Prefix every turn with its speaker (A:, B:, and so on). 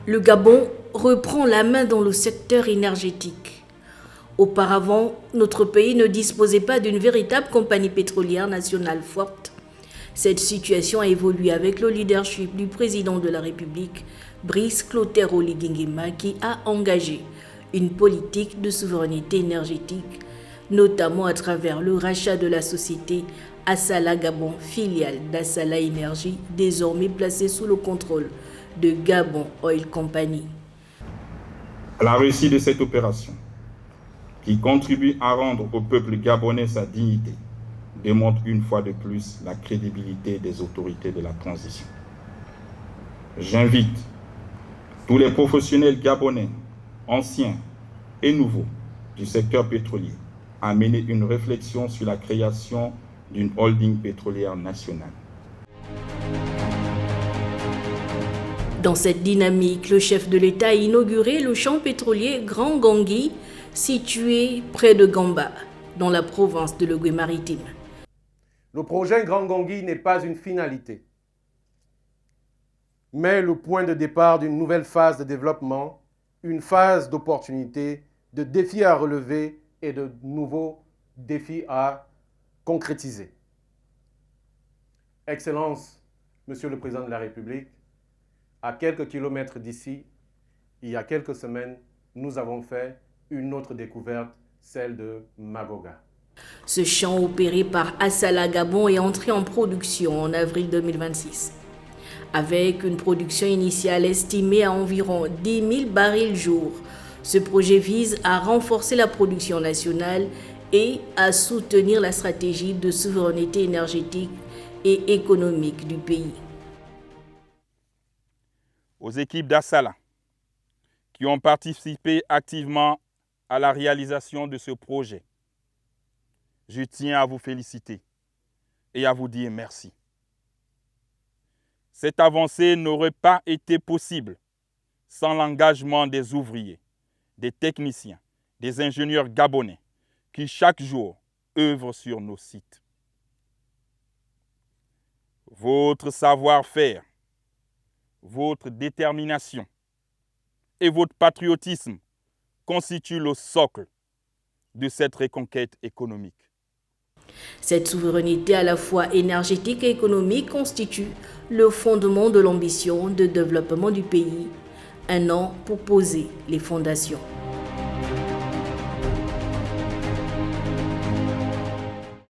A: Le Gabon reprend la main dans le secteur énergétique. Auparavant, notre pays ne disposait pas d'une véritable compagnie pétrolière nationale forte. Cette situation a évolué avec le leadership du président de la République, Brice Clotaire Oligui Nguema, qui a engagé une politique de souveraineté énergétique, notamment à travers le rachat de la société Assala Gabon, filiale d'Assala Énergie, désormais placée sous le contrôle de Gabon Oil Company.
B: La réussite de cette opération, qui contribue à rendre au peuple gabonais sa dignité, démontre une fois de plus la crédibilité des autorités de la transition. J'invite tous les professionnels gabonais, anciens et nouveaux, du secteur pétrolier, à mener une réflexion sur la création d'une holding pétrolière nationale.
A: Dans cette dynamique, le chef de l'État a inauguré le champ pétrolier Grand Gangui, situé près de Gamba, dans la province de l'Ogooué-Maritime.
C: Le projet Grand Gangui n'est pas une finalité, mais le point de départ d'une nouvelle phase de développement, une phase d'opportunité, de défis à relever et de nouveaux défis à concrétiser. Excellence, Monsieur le Président de la République, à quelques kilomètres d'ici, il y a quelques semaines, nous avons fait une autre découverte, celle de Magoga.
A: Ce champ opéré par Assala Gabon est entré en production en avril 2026. Avec une production initiale estimée à environ 10 000 barils jour, ce projet vise à renforcer la production nationale et à soutenir la stratégie de souveraineté énergétique et économique du pays.
D: Aux équipes d'Assala qui ont participé activement à la réalisation de ce projet, je tiens à vous féliciter et à vous dire merci. Cette avancée n'aurait pas été possible sans l'engagement des ouvriers, des techniciens, des ingénieurs gabonais qui chaque jour œuvrent sur nos sites. Votre savoir-faire, votre détermination et votre patriotisme constituent le socle de cette reconquête économique.
A: Cette souveraineté à la fois énergétique et économique constitue le fondement de l'ambition de développement du pays, un an pour poser les fondations.